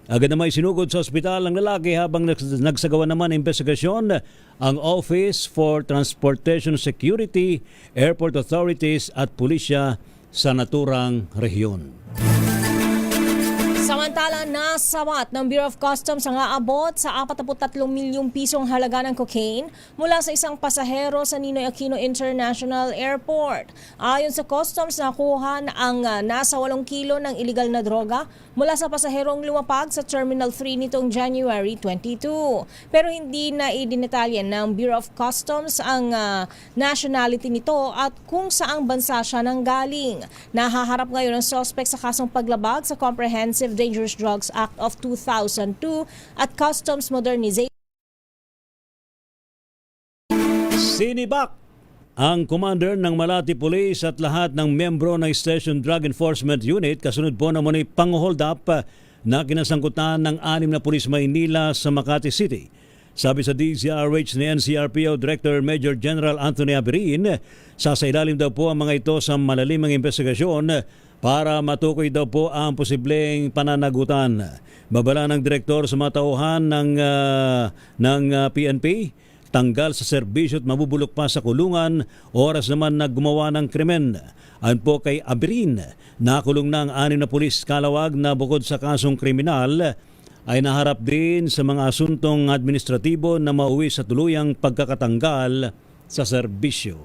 Agad naman isinugod sa ospital ang lalaki habang nagsagawa naman ng investigasyon ang Office for Transportation Security, Airport Authorities at pulisya sa naturang rehiyon. Samantala, nasawat ng Bureau of Customs ang aabot sa 43 milyong pisong halaga ng cocaine mula sa isang pasahero sa Ninoy Aquino International Airport. Ayon sa Customs, nakuha ang nasa 8 kilo ng iligal na droga mula sa pasaherong lumapag sa Terminal 3 nitong January 22. Pero hindi na idinetalyan ng Bureau of Customs ang nationality nito at kung saang bansa siya nanggaling. Nahaharap ngayon ang suspect sa kasong paglabag sa Comprehensive Dangerous Drugs Act of 2002 at Customs Modernization. Sinibak ang commander ng Malati Police at lahat ng membro ng Station Drug Enforcement Unit kasunod po naman ay pang-hold up na kinasangkutan ng 6 na pulis Maynila sa Makati City. Sabi sa DZRH ni NCRPO Director Major General Anthony Aberin, sasailalim daw po ang mga ito sa malalimang investigasyon para matukoy daw po ang posibleng pananagutan. Babala ng direktor sa mga tauhan ng PNP, tanggal sa serbisyo at mabubulok pa sa kulungan, oras naman na gumawa ng krimen. Ayon po kay Aberin, nakulong na ang 6 na pulis kalawag na bukod sa kasong kriminal, ay naharap din sa mga asuntong administratibo na mauwi sa tuluyang pagkakatanggal sa serbisyo.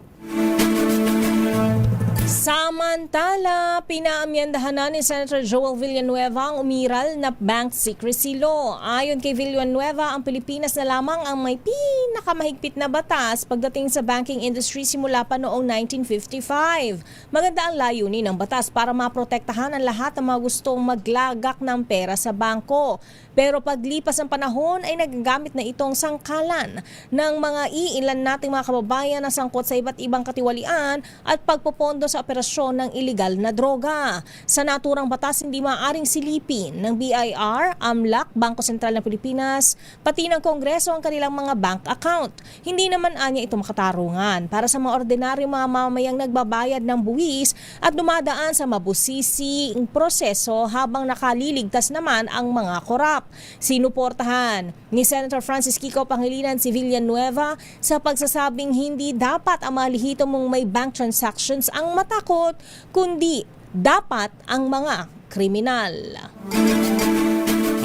Samantala, pinaamyandahan na ni Senator Joel Villanueva ang umiral na Bank Secrecy Law. Ayon kay Villanueva, ang Pilipinas na lamang ang may pinakamahigpit na batas pagdating sa banking industry simula pa noong 1955. Maganda ang layunin ng batas para maprotektahan ang lahat ng mga gustong maglagak ng pera sa bangko. Pero paglipas ng panahon ay nagagamit na itong sangkalan ng mga iilan nating mga kababayan na sangkot sa iba't ibang katiwalian at pagpopondo sa operasyon ng iligal na droga. Sa naturang batas, hindi maaaring silipin ng BIR, AMLAC, Bangko Sentral ng Pilipinas, pati ng Kongreso ang kanilang mga bank account. Hindi naman anya ito makatarungan para sa mga ordinaryong mga mamamayang nagbabayad ng buwis at dumadaan sa mabusising proseso habang nakaliligtas naman ang mga korap. Sinuportahan ni Senator Francis Kiko Pangilinan si Villanueva sa pagsasabing hindi dapat ang malihito mong may bank transactions ang matakot, kundi dapat ang mga kriminal.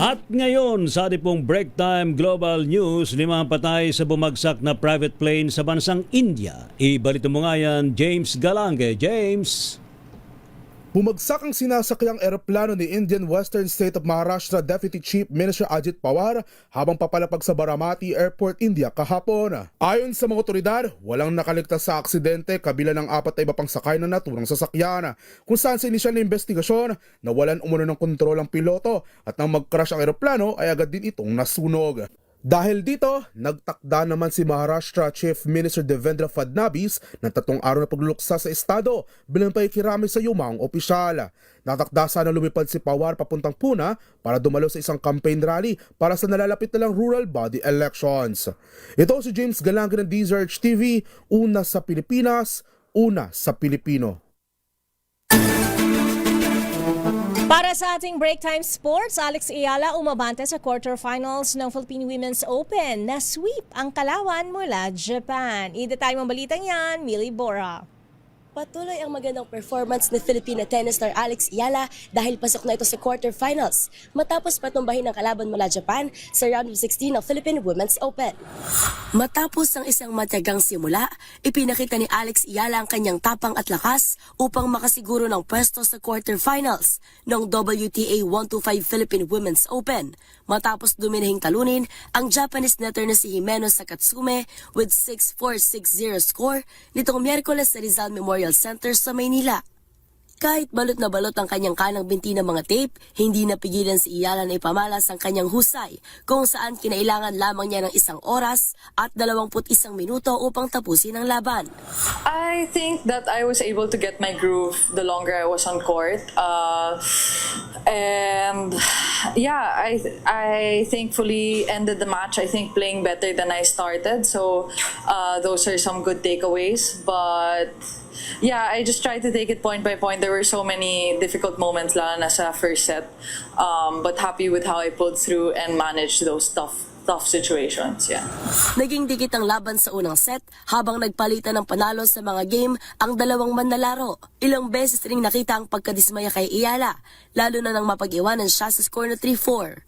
At ngayon, sa ating pong Break Time Global News, 5 patay sa bumagsak na private plane sa bansang India. Ibalito mo nga yan, James Galange. James! Bumagsak ang sinasakyang eroplano ni Indian Western State of Maharashtra Deputy Chief Minister Ajit Pawar habang papalapag sa Baramati Airport, India kahapon. Ayon sa mga otoridad, walang nakaligtas sa aksidente kabila ng 4 na iba pang sakay ng naturang sasakyan, kung saan sa inisyal na investigasyon, nawalan umano ng kontrol ang piloto at nang mag-crash ang eroplano ay agad din itong nasunog. Dahil dito, nagtakda naman si Maharashtra Chief Minister Devendra Fadnavis ng 3 araw na pagluluksa sa estado bilang pakikiramay sa yumang opisyal. Natakda sana lumipad si Pawar papuntang Pune para dumalo sa isang campaign rally para sa nalalapit na lang rural body elections. Ito si James Galange ng DZRH TV, una sa Pilipinas, una sa Pilipino. Para sa ating Break Time Sports, Alex Ayala umabante sa quarterfinals ng Philippine Women's Open na sweep ang kalawan mula Japan. Ida-time ang balitang yan, Millie Bora. Patuloy ang magandang performance ni Filipina tennis star Alex Ayala dahil pasok na ito sa quarterfinals matapos patumbahin ang kalaban mula Japan sa round of 16 ng Philippine Women's Open. Matapos ang isang matiyagang simula, ipinakita ni Alex Ayala ang kanyang tapang at lakas upang makasiguro ng pwesto sa quarterfinals ng WTA 125 Philippine Women's Open matapos duminahing talunin ang Japanese netter na si Himeno Sakatsume with 6-4, 6-0 score nitong Miyerkules sa Rizal Memorial Center sa Maynila. Kahit balot na balot ang kanyang kanang binti ng mga tape, hindi napigilan si Ayala na ipamalas ang kanyang husay kung saan kinailangan lamang niya ng 1 oras at 21 minuto upang tapusin ang laban. I think that I was able to get my groove the longer I was on court. And yeah, I thankfully ended the match, I think, playing better than I started. So those are some good takeaways. But yeah, I just tried to take it point by point. There were so many difficult moments lalo na sa first set. But happy with how I pulled through and managed those tough situations. Yeah. Naging dikit ang laban sa unang set habang nagpalitan ng panalo sa mga game ang dalawang manlalaro. Ilang beses ring nakita ang pagkadismaya kay Ayala, lalo na nang mapag-iwanan siya sa score na 3-4.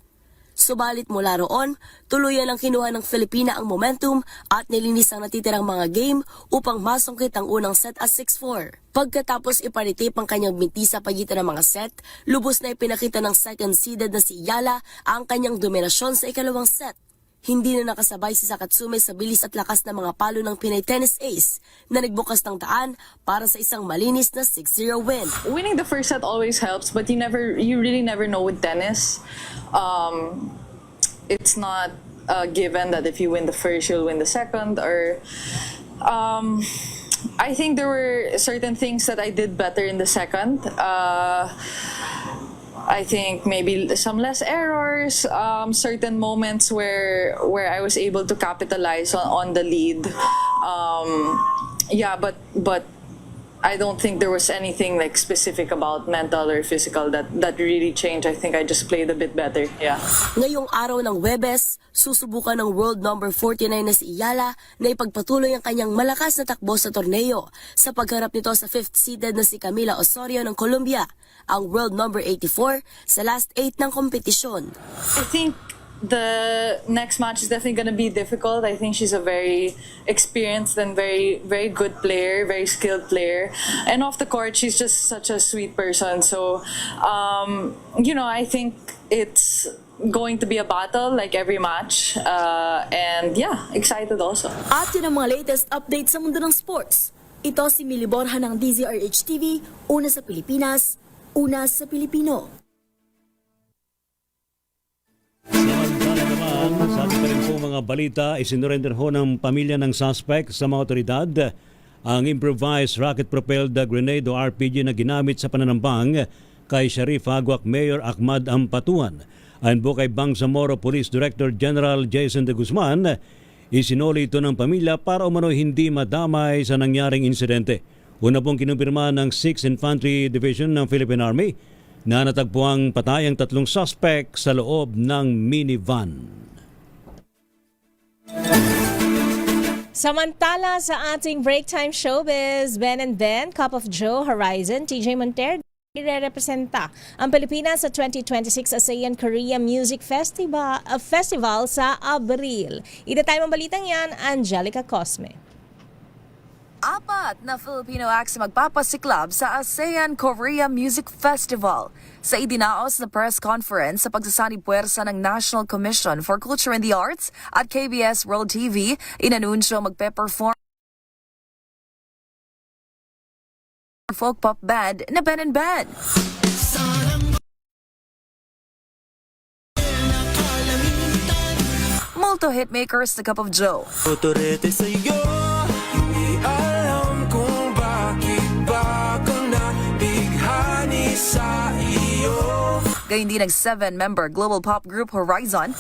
Subalit mula roon, tuluyan ang kinuha ng Filipina ang momentum at nilinis ang natitirang mga game upang masungkit ang unang set at 6-4. Pagkatapos iparitip ang kanyang binti sa pagitan ng mga set, lubos na ipinakita ng second seeded na si Ayala ang kanyang dominasyon sa ikalawang set. Hindi na nakasabay si Sakatsume sa bilis at lakas ng mga palo ng Pinay tennis ace na nagbukas ng daan para sa isang malinis na 6-0 win. Winning the first set always helps, but you really never know with tennis. It's not a given that if you win the first, you'll win the second. Or I think there were certain things that I did better in the second. I think maybe some less errors, certain moments where I was able to capitalize on the lead. But I don't think there was anything like specific about mental or physical that really changed. I think I just played a bit better. Yeah. Ngayong araw ng Huwebes, susubukan ng world number 49 na si Iyala na ipagpatuloy ang kanyang malakas na takbo sa torneo sa pagharap nito sa 5th seeded na si Camila Osorio ng Colombia, ang world number 84 sa last 8 ng kompetisyon. I think the next match is definitely going to be difficult. I think she's a very experienced and very, very good player, very skilled player. And off the court, she's just such a sweet person. So, I think it's going to be a battle like every match. And yeah, excited also. At yun ang mga latest updates sa mundo ng sports. Ito si Millie Borja ng DZRH TV, una sa Pilipinas, una sa Pilipino. Sa ating pa rin po mga balita, isinurrender ho ng pamilya ng suspect sa mga otoridad ang improvised rocket-propelled grenade o RPG na ginamit sa pananambang kay Sharif Agwak Mayor Ahmad Ampatuan. Ayon po kay Bangsamoro Police Director General Jason de Guzman, isinuli ito ng pamilya para umano hindi madamay sa nangyaring insidente. Una pong kinumpirma ng 6th Infantry Division ng Philippine Army na natagpuang patay ang 3 suspect sa loob ng minivan. Samantala sa ating break time showbiz, Ben and Ben, Cup of Joe, Horizon, TJ Montero, ire-representa ang Pilipinas sa 2026 ASEAN Korea Music Festival sa Abril. Itatay mong balitang yan, Angelica Cosme. 4 na Filipino acts magpapasiklab sa ASEAN Korea Music Festival. Sa idinaos na press conference sa pagsasani puwersa ng National Commission for Culture and the Arts at KBS World TV, inanunsyo magpe-perform folk pop band na Ben and Ben. Multo hitmakers na Cup of Joe. Otorete sa iyo, hindi alam kung bakit ba ako nabighani sa iyo. Gayun din ang 7-member global pop group Horizon.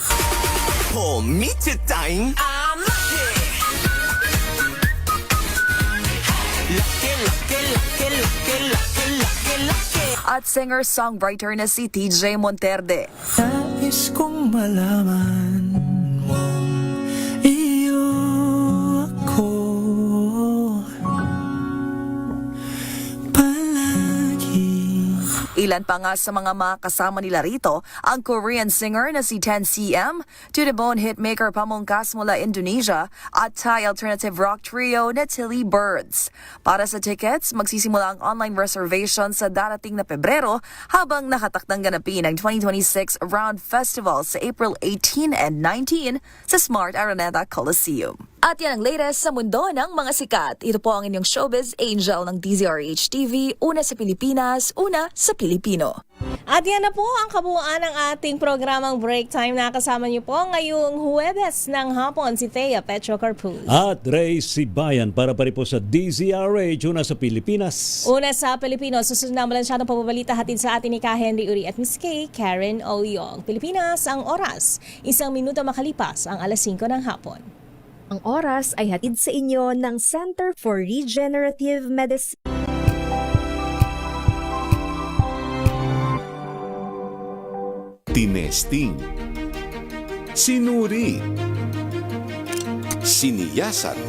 Oh, meet you time. I'm lucky. At singer-songwriter na si TJ Monterde. Nais kong malaman mo, iyo ako palagi. Ilan pa nga sa mga makasama nila rito, ang Korean singer na si 10cm, To The Bone hitmaker Pamungkas mula Indonesia, at Thai alternative rock trio na Tilly Birds. Para sa tickets, magsisimula ang online reservation sa darating na Pebrero habang nakatakdang ganapin ang 2026 Round Festival sa April 18 and 19 sa Smart Araneta Coliseum. At yan ang latest sa mundo ng mga sikat. Ito po ang inyong showbiz angel ng DZRH TV, una sa Pilipinas, una sa Pilipino. At yan na po ang kabuuan ng ating programang Break Time. Nakasama niyo po ngayong Huwebes ng hapon si Thea Petro Carpuz. At Ray Sibayan para pa rin po sa DZRH, una sa Pilipinas. Una sa Pilipino, susunod na malansyadong pababalita hatid sa atin ni Ka Henry Uri at Miss K. Karen Oyong. Pilipinas, ang oras, 1 minuto makalipas ang 5:00 ng hapon. Ang oras ay hatid sa inyo ng Center for Regenerative Medicine. Tinesting, sinuri, siniyasan.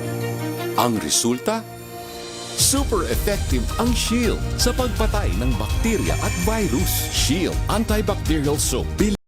Ang resulta? Super effective ang Shield sa pagpatay ng bakterya at virus. Shield Antibacterial Soap.